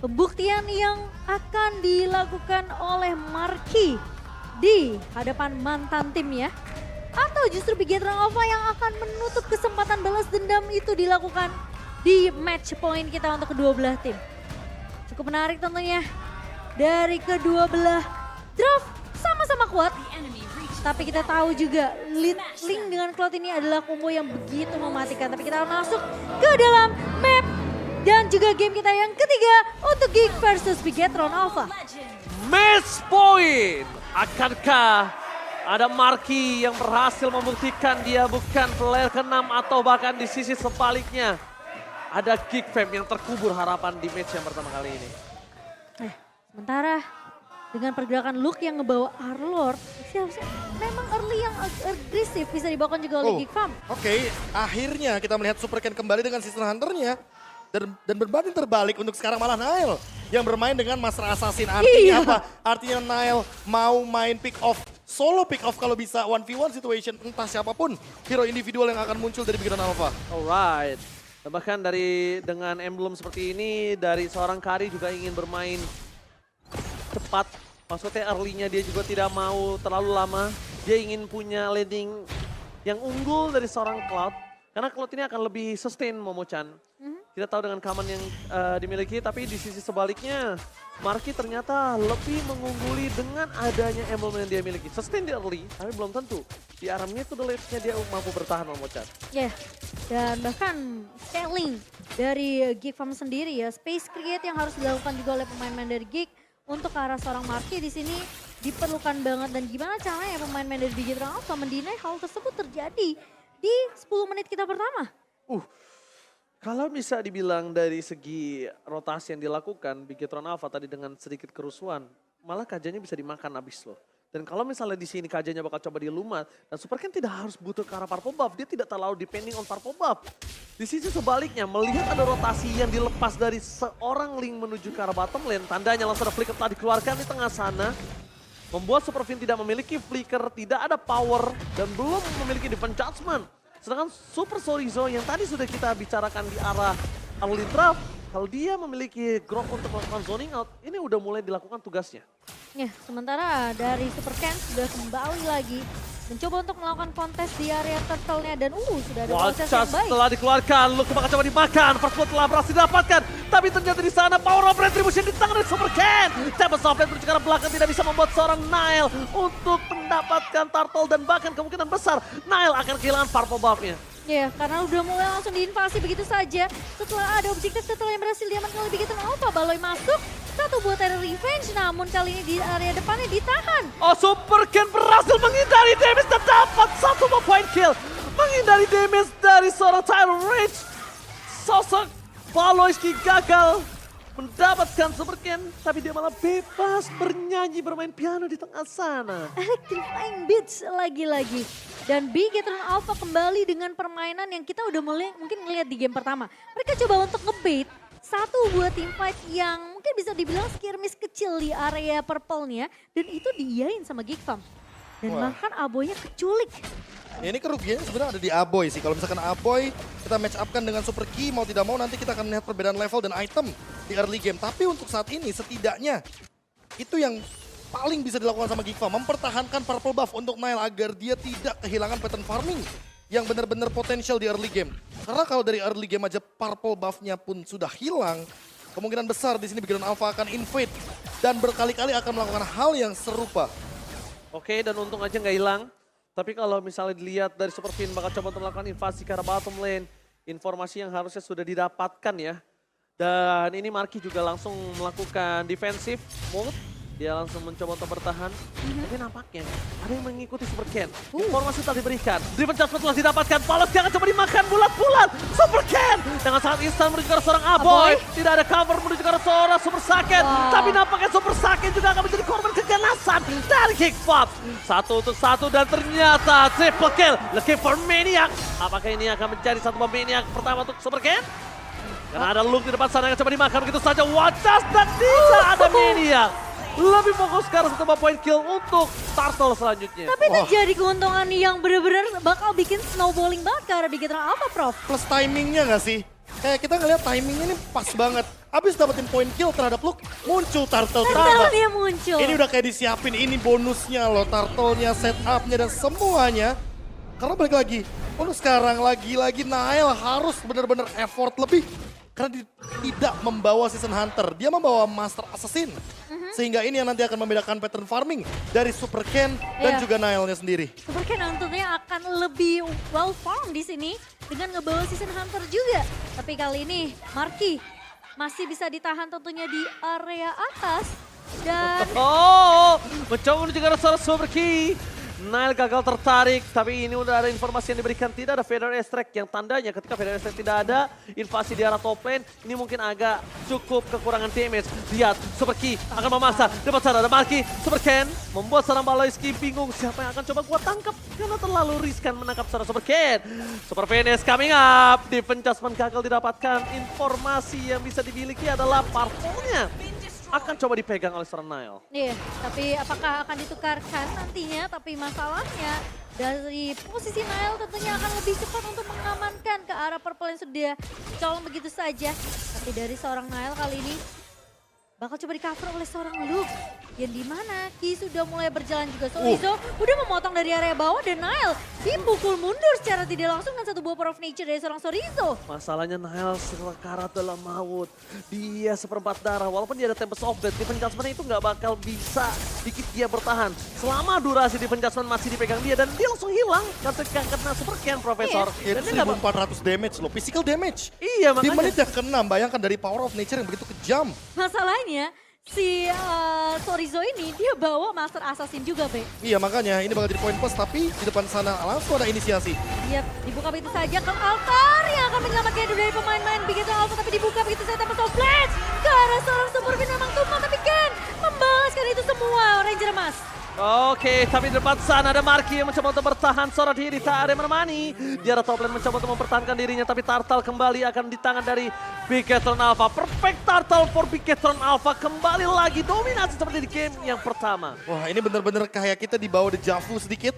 pembuktian yang akan dilakukan oleh Marky di hadapan mantan timnya. Atau justru Bigetron Alpha yang akan menutup kesempatan balas dendam itu dilakukan di match point kita untuk kedua belah tim. Cukup menarik tentunya dari kedua belah draft sama-sama kuat. Tapi kita tahu juga Link dengan Cloud ini adalah combo yang begitu mematikan. Tapi kita akan masuk ke dalam map dan juga game kita yang ketiga untuk Geek versus Bigetron Alpha. Match point. Akankah ada Marky yang berhasil membuktikan dia bukan player ke-6 atau bahkan di sisi sebaliknya ada Geek Fam yang terkubur harapan di match yang pertama kali ini. Sementara dengan pergerakan Luke yang ngebawa Arlord, memang early yang agresif bisa dibawakan juga oleh Geek Fam. Oke, akhirnya kita melihat Super Ken kembali dengan Season Hunter-nya. Dan berbanding terbalik untuk sekarang malah Nile yang bermain dengan Master Assassin. Artinya apa? Artinya Nile mau main pick off, solo pick off kalau bisa 1v1 situation. Entah siapapun hero individual yang akan muncul dari Bigetron Alpha. Alright. Dan bahkan dengan emblem seperti ini, dari seorang Kari juga ingin bermain cepat. Maksudnya early-nya dia juga tidak mau terlalu lama. Dia ingin punya landing yang unggul dari seorang Cloud. Karena Cloud ini akan lebih sustain Momo-chan. Kita tahu dengan command yang dimiliki, tapi di sisi sebaliknya Marky ternyata lebih mengungguli dengan adanya emblem yang dia miliki. Sustain di early, tapi belum tentu. Di aramnya itu nya dia mampu bertahan Momo-chan. Dan bahkan scaling dari Geek Farm sendiri ya, space create yang harus dilakukan juga oleh pemain-pemain dari Geek untuk ke arah seorang Marky di sini diperlukan banget. Dan gimana caranya pemain-pemain dari Bigetron Alpha mendinai hal tersebut terjadi di 10 menit kita pertama. Kalau bisa dibilang dari segi rotasi yang dilakukan, Bigetron Alpha tadi dengan sedikit kerusuhan, malah kajanya bisa dimakan abis loh. Dan kalau misalnya di sini kajanya bakal coba dilumat, dan Super Ken tidak harus butuh ke arah purple buff, dia tidak terlalu depending on purple buff. Di sisi sebaliknya, melihat ada rotasi yang dilepas dari seorang Link menuju ke arah bottom lane, tandanya langsung ada flicker telah dikeluarkan di tengah sana. Membuat Super Fin tidak memiliki flicker, tidak ada power, dan belum memiliki defense judgment. Sedangkan Super Sorizo yang tadi sudah kita bicarakan di arah early draft, kalau dia memiliki grok untuk melakukan zoning out, ini udah mulai dilakukan tugasnya. Sementara dari Super Ken sudah kembali lagi mencoba untuk melakukan kontes di area turtle-nya dan sudah ada proses yang baik. Setelah dikeluarkan, Luke bakal coba dimakan, first blood telah berhasil didapatkan, tapi ternyata di sana power of retribution di tangan dari Super Ken. Tempest of Blade menuju ke arah belakang tidak bisa membuat seorang Nile untuk mendapatkan turtle dan bahkan kemungkinan besar Nile akan kehilangan purple buff-nya. Karena udah mulai langsung diinvasi begitu saja. Setelah ada objektif setelah yang berhasil diamankan oleh Bigetron Alpha, Baloi masuk. Satu buat ada revenge, namun kali ini di area depannya ditahan. Super Ken berhasil menghindari damage dan dapat satu point kill. Menghindari damage dari seorang Tyrant Rage. Sosok Baloyski gagal mendapatkan Super Ken, tapi dia malah bebas bernyanyi bermain piano di tengah sana. Electrifying Beats lagi-lagi. Dan Bigetron Alpha kembali dengan permainan yang kita udah mulai mungkin ngeliat di game pertama. Mereka coba untuk ngebait satu buah teamfight yang mungkin bisa dibilang skirmish kecil di area purple-nya. Dan itu diiyain sama Geek Farm. Dan bahkan Aboynya keculik. Ini kerugiannya sebenarnya ada di Aboy sih. Kalau misalkan Aboy kita match up kan dengan Super Key, mau tidak mau nanti kita akan melihat perbedaan level dan item di early game. Tapi untuk saat ini setidaknya itu yang paling bisa dilakukan sama Geek Farm, mempertahankan purple buff untuk Nile agar dia tidak kehilangan pattern farming yang benar-benar potensial di early game. Karena kalau dari early game aja purple buff-nya pun sudah hilang, kemungkinan besar di sini Bigetron Alpha akan invade dan berkali-kali akan melakukan hal yang serupa. Oke, dan untung aja nggak hilang. Tapi kalau misalnya dilihat dari Super Fin bakal coba untuk melakukan invasi ke arah bottom lane, informasi yang harusnya sudah didapatkan ya. Dan ini Marky juga langsung melakukan defensive mode. Dia langsung mencoba untuk bertahan. Tapi nampaknya ada yang mengikuti Super Ken. Informasi telah diberikan. Driven Judgment telah didapatkan. Palos akan coba dimakan bulat-bulat. Super Ken dengan sangat instan menuju ke arah seorang Aboy. Tidak ada cover menuju ke arah seorang Super Saiyan. Tapi nampaknya Super Saiyan juga akan menjadi korban keganasan dari Geek Farm. 1-1 dan ternyata triple kill. Looking for Maniac. Apakah ini akan menjadi satu bom Maniac pertama untuk Super Ken? Karena ada Luke di depan sana yang coba dimakan begitu saja. Wajas dan tidak ada Maniac. Lebih fokus ke arah satu point kill untuk Turtle selanjutnya. Tapi itu jadi keuntungan yang benar-benar bakal bikin snowballing banget ke arah Bigetron Alpha, Prof. Plus timingnya nggak sih? Kayak kita ngeliat timingnya ini pas banget. Abis dapetin point kill terhadap Luke, muncul turtle Turtle terabas. dia muncul. Ini udah kayak disiapin, ini bonusnya loh, turtle-nya, setupnya dan semuanya. Karena balik lagi, untuk sekarang lagi-lagi Nael harus benar-benar effort lebih. Karena dia tidak membawa Season Hunter, dia membawa Master Assassin. Sehingga ini yang nanti akan membedakan pattern farming dari Super Ken dan Iya. juga Naelnya sendiri. Super Ken tentunya akan lebih well formed di sini dengan ngebawa Season Hunter juga. Tapi kali ini Marky masih bisa ditahan tentunya di area atas. Dan Oh, mencoba menuju ke arah seorang Super Key. Nail gagal tertarik, tapi ini udah ada informasi yang diberikan. Tidak ada Feather Extract yang tandanya ketika Feather Extract tidak ada, invasi di arah top lane, ini mungkin agak cukup kekurangan damage. Lihat, Super Key akan memaksa, dapat sana ada Marky, Super Ken membuat seorang Baloyski bingung siapa yang akan coba gua tangkap karena terlalu riskan menangkap seorang Super Ken. Super Finish coming up, Defense Adjustment gagal didapatkan. Informasi yang bisa dimiliki adalah parpolnya akan coba dipegang oleh seorang Nail. iya, tapi apakah akan ditukarkan nantinya? Tapi masalahnya dari posisi Nail tentunya akan lebih cepat untuk mengamankan ke arah purple yang sudah colong begitu saja. Tapi dari seorang Nail kali ini bakal coba di cover oleh seorang Luke. Yang dimana Ki sudah mulai berjalan juga. Sorizo udah memotong dari area bawah dan Nail dipukul mundur secara tidak langsung dengan satu buah Power of Nature dari seorang Sorizo. Masalahnya Nail sekarat dalam maut. Dia seperempat darah. Walaupun dia ada Tempest of Death, Defense Adjustment itu nggak bakal bisa bikin dia bertahan. Selama durasi Defense Adjustment masih dipegang dia dan dia langsung hilang ketika kena Super Ken, Profesor. Itu Dan dia nggak 1400 damage loh, physical damage. Iya, Di makanya. menit yang ke-6, bayangkan dari Power of Nature yang begitu kejam. Masalahnya si Sorizo ini dia bawa Master Assassin juga, Bre. Iya makanya ini bakal jadi point plus, tapi di depan sana langsung ada inisiasi. Dia dibuka begitu saja ke altar yang akan menyelamatkan hidup dari pemain-main begitu altar, tapi dibuka begitu saja tanpa Blitz ke arah seorang Super Fin memang tumpah, tapi Ken membalaskan itu semua. Ranger emas. Oke, tapi di depan sana ada Marky yang mencoba untuk bertahan seorang diri, tak ada yang menemani. Dia ada top lane mencoba untuk mempertahankan dirinya, tapi Turtle kembali akan di tangan dari Bigetron Alpha. Perfect Turtle for Bigetron Alpha, kembali lagi dominasi seperti di game yang pertama. Wah ini bener-bener kayak kita dibawa dejavu sedikit.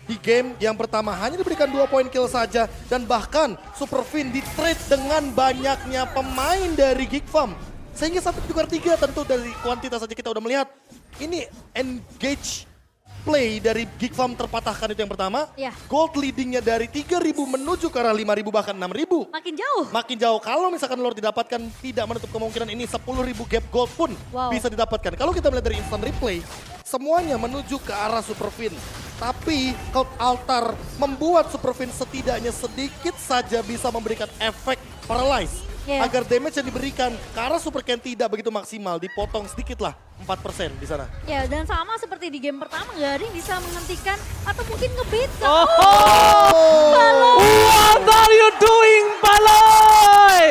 Di game yang pertama hanya diberikan 2 poin kill saja. Dan bahkan Super Fin di-trade dengan banyaknya pemain dari Geek Farm. Sehingga sampai tukar 3 tentu dari kuantitas saja kita udah melihat. Ini engage play dari Geek Farm terpatahkan itu yang pertama. Ya. Gold leadingnya dari 3.000 menuju ke arah 5.000 bahkan 6.000. Makin jauh. Makin jauh, kalau misalkan Lord didapatkan tidak menutup kemungkinan ini 10.000 gap gold pun Wow. bisa didapatkan. Kalau kita melihat dari instant replay, semuanya menuju ke arah Super Fin. Tapi Cult Altar membuat Super Fin setidaknya sedikit saja bisa memberikan efek paralyze. Yeah. Agar damage yang diberikan ke arah Super Ken tidak begitu maksimal, dipotong sedikit lah 4% di sana. Ya, dan sama seperti di game pertama, gak ada yang bisa menghentikan atau mungkin nge-beat. What are you doing, Baloy?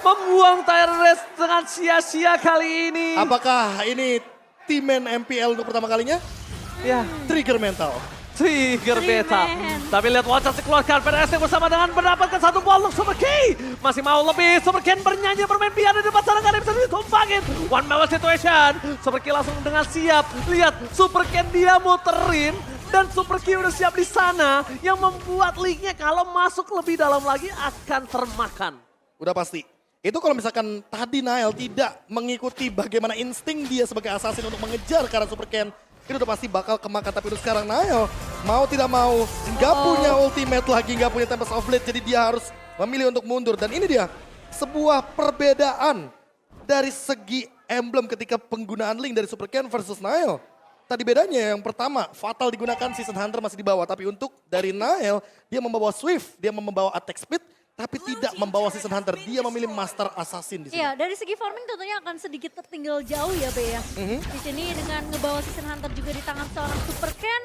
Membuang tire race dengan sia-sia kali ini. Apakah ini T-Man MPL untuk pertama kalinya? Ya, Trigger mental. trigger beta. Man. Tapi lihat Watchers dikeluarkan, PDS bersama dengan mendapatkan satu ball untuk Super Key. Masih mau lebih, Super Ken bernyanyi bermain piano di depan sana, gak ada yang bisa ditumpangin. One man situation, Super Key langsung dengan siap. Lihat, Super Ken dia muterin. Dan Super Key udah siap di sana. Yang membuat linknya kalau masuk lebih dalam lagi akan termakan. Udah pasti. Itu kalau misalkan tadi Nael tidak mengikuti bagaimana insting dia sebagai assassin untuk mengejar ke arah Super Ken. Itu udah pasti bakal kemakan, tapi untuk sekarang Nael mau tidak mau nggak punya ultimate lagi, nggak punya Tempest of Blade, jadi dia harus memilih untuk mundur. Dan ini dia sebuah perbedaan dari segi emblem ketika penggunaan link dari Super Ken versus Nael. Tadi bedanya yang pertama, Fatal digunakan, Season Hunter masih di bawah, tapi untuk dari Nael dia membawa Swift, dia membawa attack speed, tapi tidak membawa Season Hunter, dia memilih Master Assassin di sini. Iya, dari segi farming tentunya akan sedikit tertinggal jauh ya, Be ya. Di sini dengan ngebawa Season Hunter juga di tangan seorang Super Ken.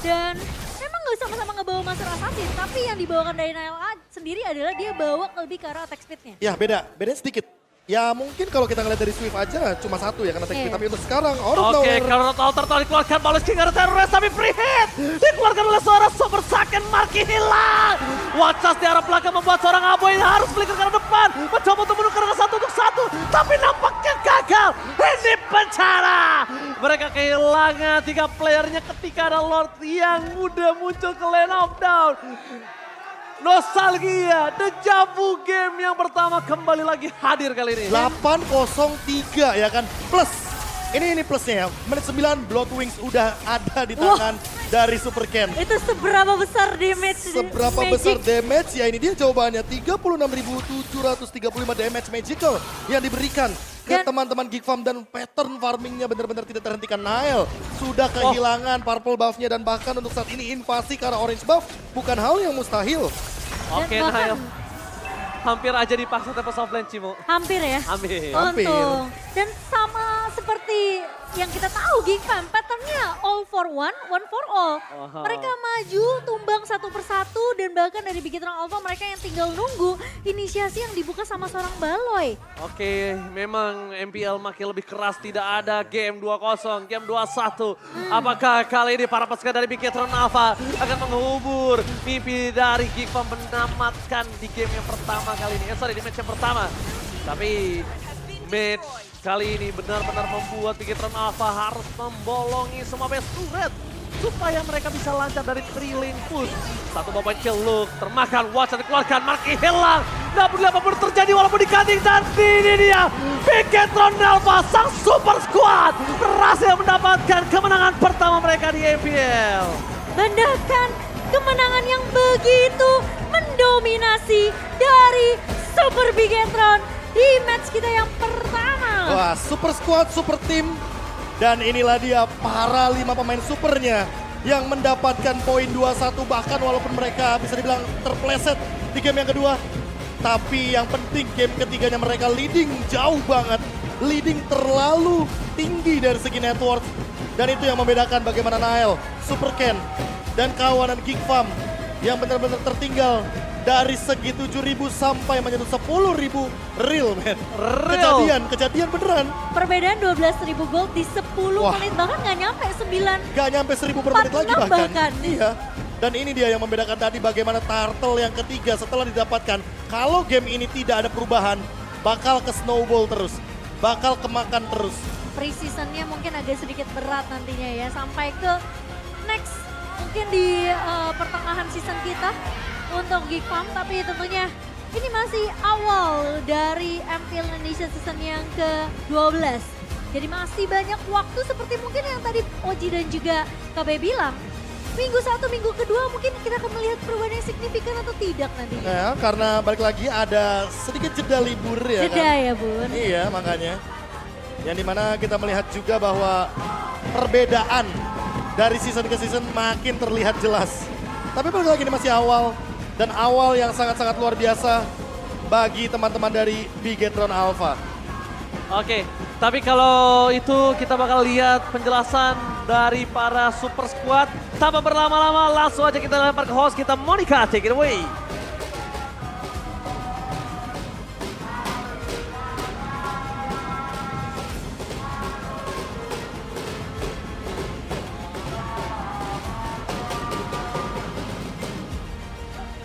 Dan memang gak sama-sama ngebawa Master Assassin, tapi yang dibawakan dari Nail sendiri adalah dia bawa lebih ke arah attack speednya. Ya bedanya sedikit. Ya mungkin kalau kita ngeliat dari Swift aja cuma satu ya karena attack speed, Iya. tapi untuk sekarang out of Oke, nowhere. kalau Alter telah dikeluarkan, Balas King ada terrorist, tapi free hit. Dikeluarkan oleh seorang Super Saiyan, Marky hilang. Watchers di arah belakang membuat seorang Aboy harus flicker ke arah depan. Mencoba untuk menukar ke 1-1, tapi nampaknya gagal. Ini pencara. Mereka kehilangan 3 playernya ketika ada Lord yang udah muncul ke lane of down. Nostalgia, Deja Vu game yang pertama kembali lagi hadir kali ini. 803 ya kan. Plus, ini plusnya ya. Menit 9 Blood Wings udah ada di tangan dari Super Ken. Itu seberapa besar damage Seberapa Magic? besar damage? Ya ini dia jawabannya. 36.735 damage magical yang diberikan ke Dan- teman-teman Geek Farm, dan pattern farmingnya benar-benar tidak terhentikan. Nile sudah kehilangan purple buff-nya, dan bahkan untuk saat ini invasi ke arah orange buff bukan hal yang mustahil. Oke, Dan bahkan- Nail. Hampir aja dipaksa Tempest of Land, Cimo. Hampir ya. Hampir. Hampir. Untung. Dan sama seperti yang kita tahu Geek Fam, patternnya all for one for all. Wow. Mereka maju, tumbang satu persatu, dan bahkan dari Bigetron Alpha mereka yang tinggal nunggu inisiasi yang dibuka sama seorang Baloy. Oke, memang MPL makin lebih keras, tidak ada game 2-0, game 2-1. Apakah kali ini para pasukan dari Bigetron Alpha akan menghubur mimpi dari Geek Farm menamatkan di game yang pertama kali ini. Sorry, di match yang pertama. Tapi match kali ini benar-benar membuat Bigetron Alpha harus membolongi semua base turret supaya mereka bisa lancar dari 3-lane push. Satu babak celuk, termakan, Watson dikeluarkan, Marky hilang. Namun apapun terjadi walaupun di cutting, dan ini dia Bigetron Alpha, sang super squad berhasil mendapatkan kemenangan pertama mereka di MPL. Mendakan kemenangan yang begitu mendominasi dari Super Bigetron di match kita yang pertama. Wah, super squad, super team. Dan inilah dia para 5 pemain supernya yang mendapatkan poin 21, bahkan walaupun mereka bisa dibilang terpleset di game yang kedua. Tapi yang penting game ketiganya mereka leading jauh banget. Leading terlalu tinggi dari segi network. Dan itu yang membedakan bagaimana Nile, Super Ken, dan kawanan Geek Farm yang benar-benar tertinggal dari segi 7.000 sampai menyentuh 10.000 real, men. Kejadian beneran. Perbedaan 12.000 gold di 10 Wah. menit, bahkan nggak nyampe 9. Gak nyampe 1.000 per menit lagi 46 bahkan. Iya. Dan ini dia yang membedakan tadi bagaimana turtle yang ketiga setelah didapatkan. Kalau game ini tidak ada perubahan, bakal ke snowball terus. Bakal kemakan terus. Pre-seasonnya mungkin agak sedikit berat nantinya ya, sampai ke next mungkin di pertengahan season kita untuk Geek Farm. Tapi tentunya ini masih awal dari MPL Indonesia season yang ke-12. Jadi masih banyak waktu seperti mungkin yang tadi Oji dan juga KB bilang. Minggu 1, minggu kedua mungkin kita akan melihat perubahan yang signifikan atau tidak nantinya. Ya, karena balik lagi ada sedikit jeda libur ya Jeda kan. ya Bun. Iya, makanya. Yang dimana kita melihat juga bahwa perbedaan dari season ke season makin terlihat jelas. Tapi balik lagi ini masih awal. Dan awal yang sangat-sangat luar biasa bagi teman-teman dari Bigetron Alpha. Oke, tapi kalau itu kita bakal lihat penjelasan dari para super squad. Tanpa berlama-lama langsung aja kita lempar ke host kita, Monica, take it away.